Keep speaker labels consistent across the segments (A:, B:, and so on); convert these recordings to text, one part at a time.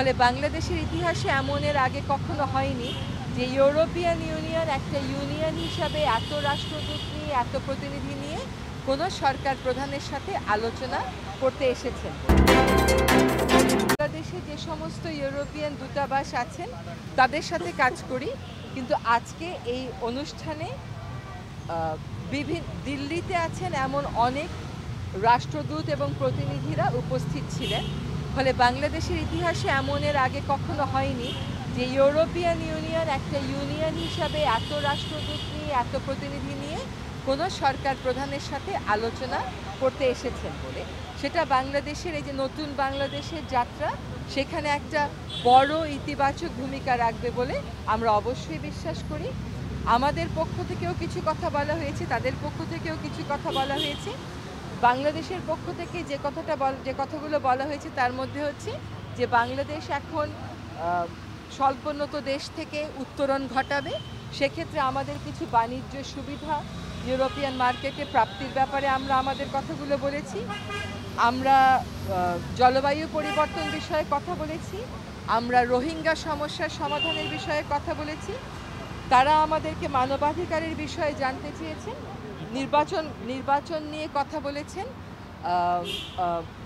A: ফলে বাংলাদেশের ইতিহাসে এমনের আগে কখনো হয়নি যে ইউরোপিয়ান ইউনিয়ন একটা ইউনিয়ন হিসাবে এত রাষ্ট্রদূত নিয়ে এত প্রতিনিধি নিয়ে কোনো সরকার প্রধানের সাথে আলোচনা করতে এসেছেন। বাংলাদেশে যে সমস্ত ইউরোপিয়ান দূতাবাস আছেন তাদের সাথে কাজ করি, কিন্তু আজকে এই অনুষ্ঠানে দিল্লিতে আছেন এমন অনেক রাষ্ট্রদূত এবং প্রতিনিধিরা উপস্থিত ছিলেন। ফলে বাংলাদেশের ইতিহাসে এমনের আগে কখনো হয়নি যে ইউরোপিয়ান ইউনিয়ন একটা ইউনিয়ন হিসাবে এত রাষ্ট্রদূত নিয়ে এত প্রতিনিধি নিয়ে কোনো সরকার প্রধানের সাথে আলোচনা করতে এসেছেন বলে। সেটা বাংলাদেশের এই যে নতুন বাংলাদেশের যাত্রা, সেখানে একটা বড় ইতিবাচক ভূমিকা রাখবে বলে আমরা অবশ্যই বিশ্বাস করি। আমাদের পক্ষ থেকেও কিছু কথা বলা হয়েছে, তাদের পক্ষ থেকেও কিছু কথা বলা হয়েছে। বাংলাদেশের পক্ষ থেকে যে কথাগুলো বলা হয়েছে তার মধ্যে হচ্ছে যে বাংলাদেশ এখন স্বল্পোন্নত দেশ থেকে উত্তরণ ঘটাবে, সেক্ষেত্রে আমাদের কিছু বাণিজ্য সুবিধা ইউরোপিয়ান মার্কেটে প্রাপ্তির ব্যাপারে আমরা আমাদের কথাগুলো বলেছি। আমরা জলবায়ু পরিবর্তন বিষয়ে কথা বলেছি, আমরা রোহিঙ্গা সমস্যার সমাধানের বিষয়ে কথা বলেছি। তারা আমাদেরকে মানবাধিকারের বিষয়ে জানতে চেয়েছেন, নির্বাচন নিয়ে কথা বলেছেন,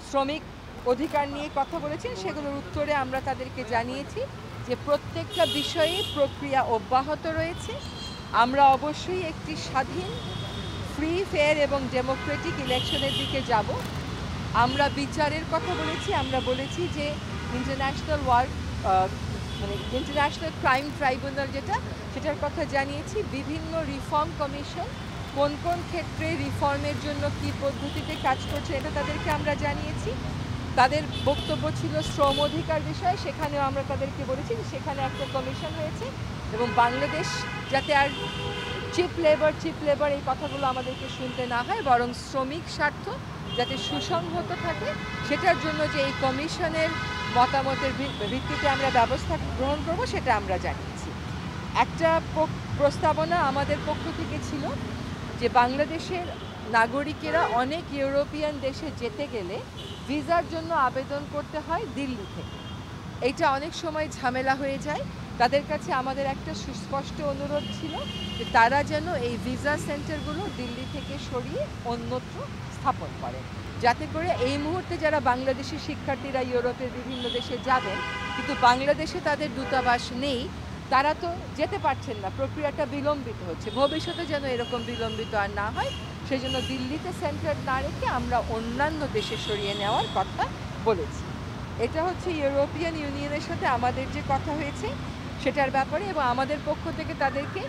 A: শ্রমিক অধিকার নিয়ে কথা বলেছেন। সেগুলোর উত্তরে আমরা তাদেরকে জানিয়েছি যে প্রত্যেকটা বিষয়ে প্রক্রিয়া অব্যাহত রয়েছে। আমরা অবশ্যই একটি স্বাধীন, ফ্রি, ফেয়ার এবং ডেমোক্রেটিক ইলেকশনের দিকে যাব। আমরা বিচারের কথা বলেছি, আমরা বলেছি যে ইন্টারন্যাশনাল ক্রাইম ট্রাইব্যুনাল সেটার কথা জানিয়েছি। বিভিন্ন রিফর্ম কমিশন কোন কোন ক্ষেত্রে রিফর্মের জন্য কী পদ্ধতিতে কাজ করছে এটা তাদেরকে আমরা জানিয়েছি। তাদের বক্তব্য ছিল শ্রম অধিকার বিষয়ে, সেখানেও আমরা তাদেরকে বলেছি যে সেখানে একটা কমিশন হয়েছে এবং বাংলাদেশ যাতে আর চিপ লেবার এই কথাগুলো আমাদেরকে শুনতে না হয়, বরং শ্রমিক স্বার্থ যাতে সুসংহত থাকে সেটার জন্য যে এই কমিশনের মতামতের ভিত্তিতে আমরা ব্যবস্থা গ্রহণ করব সেটা আমরা জানিয়েছি। একটা প্রস্তাবনা আমাদের পক্ষ থেকে ছিল যে বাংলাদেশের নাগরিকেরা অনেক ইউরোপিয়ান দেশে যেতে গেলে ভিসার জন্য আবেদন করতে হয় দিল্লি থেকে। এইটা অনেক সময় ঝামেলা হয়ে যায়। তাদের কাছে আমাদের একটা সুস্পষ্ট অনুরোধ ছিল যে তারা যেন এই ভিসা সেন্টারগুলো দিল্লি থেকে সরিয়ে অন্যত্র স্থাপন করে, যাতে করে এই মুহূর্তে যারা বাংলাদেশি শিক্ষার্থীরা ইউরোপের বিভিন্ন দেশে যাবেন কিন্তু বাংলাদেশে তাদের দূতাবাস নেই, তারা তো যেতে পারছেন না, প্রক্রিয়াটা বিলম্বিত হচ্ছে। ভবিষ্যতে যেন এরকম বিলম্বিত আর না হয় সেই জন্য দিল্লিতে সেন্টার না রেখে আমরা অন্যান্য দেশে সরিয়ে নেওয়ার কথা বলেছি। এটা হচ্ছে ইউরোপিয়ান ইউনিয়নের সাথে আমাদের যে কথা হয়েছে সেটার ব্যাপারে। এবং আমাদের পক্ষ থেকে তাদেরকে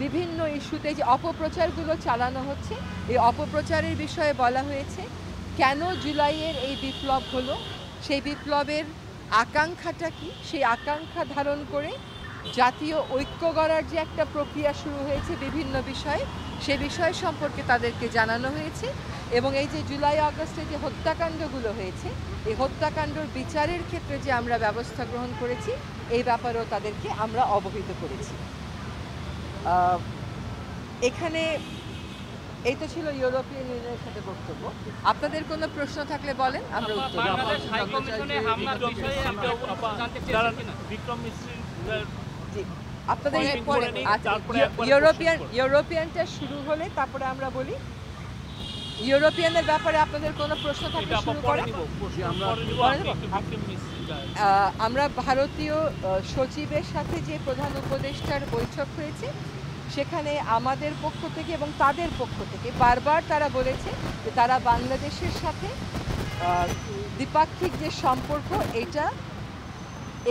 A: বিভিন্ন ইস্যুতে যে অপপ্রচারগুলো চালানো হচ্ছে এই অপপ্রচারের বিষয়ে বলা হয়েছে। কেন জুলাইয়ের এই বিপ্লব হলো, সেই বিপ্লবের আকাঙ্ক্ষাটা কি, সেই আকাঙ্ক্ষা ধারণ করে জাতীয় ঐক্য গড়ার যে একটা প্রক্রিয়া শুরু হয়েছে বিভিন্ন বিষয়ে, সে বিষয় সম্পর্কে তাদেরকে জানানো হয়েছে। এবং এই যে জুলাই আগস্টে যে হত্যাকাণ্ডগুলো হয়েছে এই হত্যাকাণ্ডর বিচারের ক্ষেত্রে যে আমরা ব্যবস্থা গ্রহণ করেছি এই ব্যাপারেও তাদেরকে আমরা অবহিত করেছি। এখানে এই তো ছিল ইউরোপিয়ান ইউনিয়নের সাথে বক্তব্য। আপনাদের কোনো প্রশ্ন থাকলে বলেন, আমরা উত্তর আপনাদের ইউরোপিয়ানটা শুরু হলে তারপরে আমরা বলি। ইউরোপিয়ানের ব্যাপারে আপনাদের কোনো প্রশ্ন থাকলে শুরু করেন। আমরা ভারতীয় সচিবের সাথে যে প্রধান উপদেষ্টার বৈঠক হয়েছে সেখানে আমাদের পক্ষ থেকে এবং তাদের পক্ষ থেকে বারবার তারা বলেছে যে তারা বাংলাদেশের সাথে দ্বিপাক্ষিক যে সম্পর্ক এটা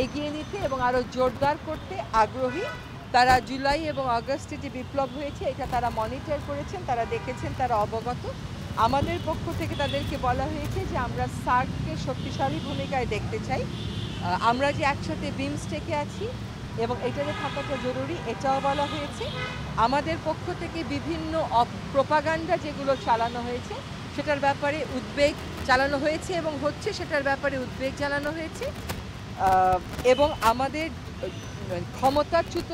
A: এগিয়ে নিতে এবং আরও জোরদার করতে আগ্রহী। তারা জুলাই এবং আগস্টে যে বিপ্লব হয়েছে এটা তারা মনিটর করেছেন, তারা দেখেছেন, তারা অবগত। আমাদের পক্ষ থেকে তাদেরকে বলা হয়েছে যে আমরা সার্ককে শক্তিশালী ভূমিকায় দেখতে চাই। আমরা যে একসাথে বিমস্টেকে আছি এবং এটাতে থাকাটা জরুরি এটাও বলা হয়েছে। আমাদের পক্ষ থেকে বিভিন্ন প্রোপাগান্ডা যেগুলো চালানো হয়েছে সেটার ব্যাপারে উদ্বেগ চালানো হয়েছে এবং হচ্ছে, সেটার ব্যাপারে উদ্বেগ জানানো হয়েছে। এবং আমাদের ক্ষমতাচ্যুত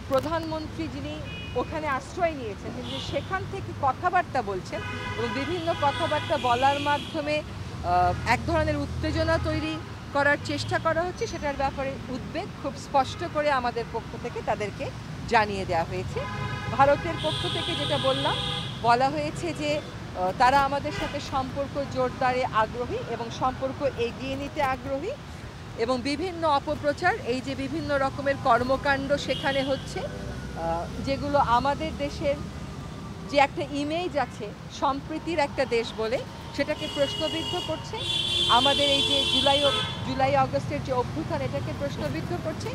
A: প্রধানমন্ত্রী যিনি ওখানে আশ্রয় নিয়েছেন কিন্তু সেখান থেকে কথাবার্তা বলছেন এবং বিভিন্ন কথাবার্তা বলার মাধ্যমে এক ধরনের উত্তেজনা তৈরি করার চেষ্টা করা হচ্ছে সেটার ব্যাপারে উদ্বেগ খুব স্পষ্ট করে আমাদের পক্ষ থেকে তাদেরকে জানিয়ে দেওয়া হয়েছে। ভারতের পক্ষ থেকে যেটা বলা হয়েছে যে তারা আমাদের সাথে সম্পর্ক জোরদারে আগ্রহী এবং সম্পর্ক এগিয়ে নিতে আগ্রহী এবং বিভিন্ন অপপ্রচার এই যে বিভিন্ন রকমের কর্মকাণ্ড সেখানে হচ্ছে যেগুলো আমাদের দেশের যে একটা ইমেজ আছে সম্প্রীতির একটা দেশ বলে সেটাকে প্রশ্নবিদ্ধ করছে, আমাদের এই যে জুলাই আগস্টের যে অভ্যুত্থান এটাকে প্রশ্নবিদ্ধ করছে।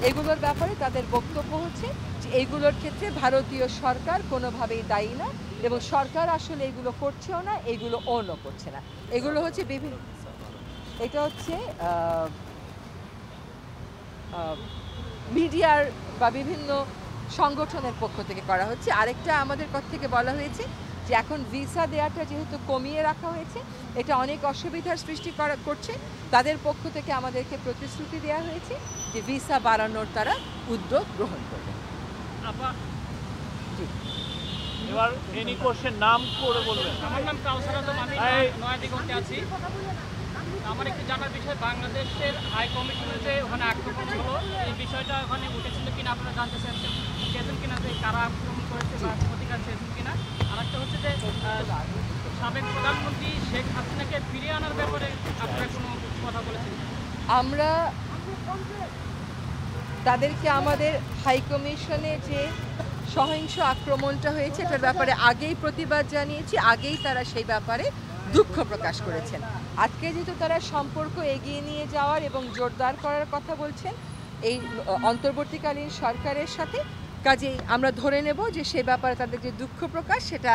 A: এগুলোর ব্যাপারে তাদের বক্তব্য হচ্ছে যে এইগুলোর ক্ষেত্রে ভারতীয় সরকার কোনোভাবেই দায়ী না এবং সরকার আসলে এগুলো করছেও না, এগুলো ওনও করছে না। এগুলো হচ্ছে এটা হচ্ছে মিডিয়ার বা বিভিন্ন সংগঠনের পক্ষ থেকে করা হচ্ছে। আরেকটা আমাদের পক্ষ থেকে বলা হয়েছে যে এখন ভিসা দেওয়াটা যেহেতু কমিয়ে রাখা হয়েছে এটা অনেক অসুবিধার সৃষ্টি করছে, তাদের পক্ষ থেকে আমাদেরকে প্রতিশ্রুতি দেওয়া হয়েছে যে ভিসা বাড়ানোর তারা উদ্যোগ গ্রহণ করবে।
B: এবার এনি কোশ্চেন নাম করে বলবেন।
C: আমার নাম কাউসার আলম, আমি নয়াদিগন্তে আছি। আমার একটু জানার বিষয়, বাংলাদেশের হাই কমিশনে যে ওখানে আক্রমণ হলো এই বিষয়টা ওখানে উঠেছিল কিনা আপনারা জানতে চাচ্ছেন কিনা, যে কারা আক্রমণ করেছে বা প্রতিকার চেয়েছেন কিনা। আর একটা হচ্ছে যে সাবেক প্রধানমন্ত্রী শেখ হাসিনাকে ফিরিয়ে আনার ব্যাপারে আপনারা কোনো কথা বলেছেন?
A: আমরা তাদেরকে আমাদের হাই কমিশনে যে সহিংস আক্রমণটা হয়েছে এটার ব্যাপারে আগেই প্রতিবাদ জানিয়েছি, আগেই তারা সেই ব্যাপারে দুঃখ প্রকাশ করেছেন। আজকে যেহেতু তারা সম্পর্ক এগিয়ে নিয়ে যাওয়ার এবং জোরদার করার কথা বলছেন এই অন্তর্বর্তীকালীন সরকারের সাথে, কাজেই আমরা ধরে নেব যে সে ব্যাপারে তাদের যে দুঃখ প্রকাশ সেটা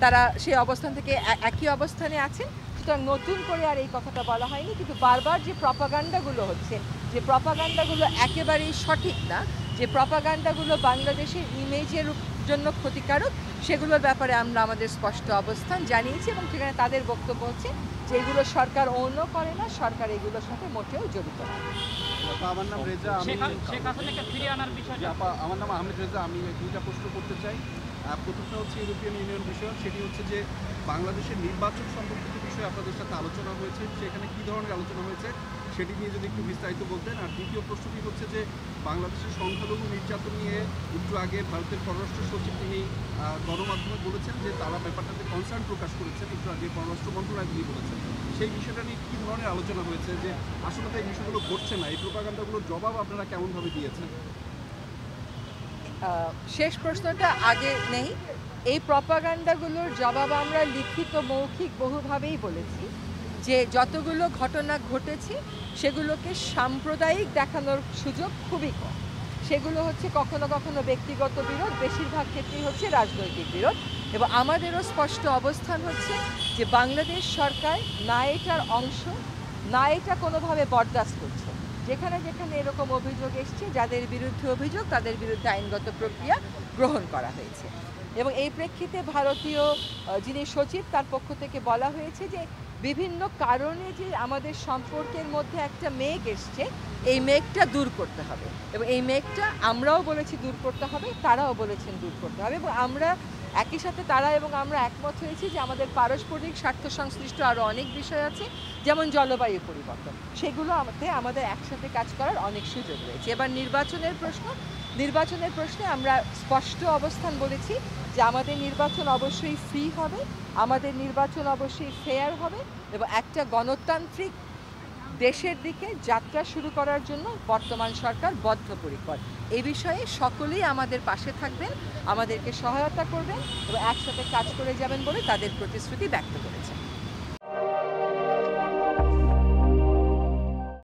A: তারা সেই অবস্থান থেকে একই অবস্থানে আছেন। সুতরাং নতুন করে আর এই কথাটা বলা হয়নি, কিন্তু বারবার যে প্রপাগান্ডাগুলো হচ্ছে, যে প্রপাগান্ডাগুলো একেবারেই সঠিক না, যে প্রপাগান্ডাগুলো বাংলাদেশের ইমেজের জন্য ক্ষতিকারক, সেগুলোর ব্যাপারে আমরা আমাদের স্পষ্ট অবস্থান জানিয়েছি এবং সেখানে তাদের বক্তব্য হচ্ছে যে এগুলো সরকার অন্য করে না, সরকার এগুলোর সাথে মোটেও জড়িত না।
D: আমার নাম রেজা,
C: শেখ হাসিনাকে ফিরিয়ে আনার বিষয়টা।
D: আমার নাম আহমেদ রেজা। আমি দুইটা প্রশ্ন করতে চাই। প্রথমটা হচ্ছে ইউরোপিয়ান ইউনিয়ন বিষয়, সেটি হচ্ছে যে বাংলাদেশের নির্বাচন সম্পর্কিত বিষয়ে আপনাদের সাথে আলোচনা হয়েছে, সেখানে কী ধরনের আলোচনা হয়েছে সেটি নিয়ে যদি একটু বিস্তারিত বলতেন। আর দ্বিতীয় প্রশ্নটি হচ্ছে যে বাংলাদেশের সংখ্যালঘু নির্যাতন নিয়ে একটু আগে ভারতের পররাষ্ট্র সচিব তিনি গণমাধ্যমে বলেছেন যে তারা ব্যাপারটাতে কনসার্ন প্রকাশ করেছেন, একটু আগে পররাষ্ট্র মন্ত্রণালয় তিনি বলেছেন। সেই বিষয়টা নিয়ে কী ধরনের আলোচনা হয়েছে যে আসলে তো এই বিষয়গুলো ঘটছে না, এই প্রোপাগান্ডাগুলোর জবাব আপনারা কেমনভাবে দিয়েছেন?
A: শেষ প্রশ্নটা আগে নেই। এই প্রপাগান্ডাগুলোর জবাব আমরা লিখিত মৌখিক বহুভাবেই বলেছি যে যতগুলো ঘটনা ঘটেছে সেগুলোকে সাম্প্রদায়িক দেখানোর সুযোগ খুবই কম। সেগুলো হচ্ছে কখনো কখনো ব্যক্তিগত বিরোধ, বেশিরভাগ ক্ষেত্রেই হচ্ছে রাজনৈতিক বিরোধ। এবং আমাদেরও স্পষ্ট অবস্থান হচ্ছে যে বাংলাদেশ সরকার না এটার অংশ, না এটা কোনোভাবে বরদাস্ত করছে। যেখানে যেখানে এরকম অভিযোগ এসছে, যাদের বিরুদ্ধে অভিযোগ তাদের বিরুদ্ধে আইনগত প্রক্রিয়া গ্রহণ করা হয়েছে। এবং এই প্রেক্ষিতে ভারতীয় যিনি সচিব তার পক্ষ থেকে বলা হয়েছে যে বিভিন্ন কারণে যে আমাদের সম্পর্কের মধ্যে একটা মেঘ এসছে, এই মেঘটা দূর করতে হবে এবং এই মেঘটা আমরাও বলেছি দূর করতে হবে, তারাও বলেছেন দূর করতে হবে। এবং আমরা একই সাথে তারা এবং আমরা একমত হয়েছি যে আমাদের পারস্পরিক স্বার্থ সংশ্লিষ্ট আরও অনেক বিষয় আছে, যেমন জলবায়ু পরিবর্তন, সেগুলো আমাদের একসাথে কাজ করার অনেক সুযোগ রয়েছে। এবার নির্বাচনের প্রশ্নে আমরা স্পষ্ট অবস্থান বলেছি যে আমাদের নির্বাচন অবশ্যই ফ্রি হবে, আমাদের নির্বাচন অবশ্যই ফেয়ার হবে এবং একটা গণতান্ত্রিক দেশের দিকে যাত্রা শুরু করার জন্য বর্তমান সরকার বদ্ধপরিকর। এই বিষয়ে সকলেই আমাদের পাশে থাকবেন, আমাদেরকে সহায়তা করবেন এবং একসাথে কাজ করে যাবেন বলে তাদের প্রতিশ্রুতি ব্যক্ত করেছেন।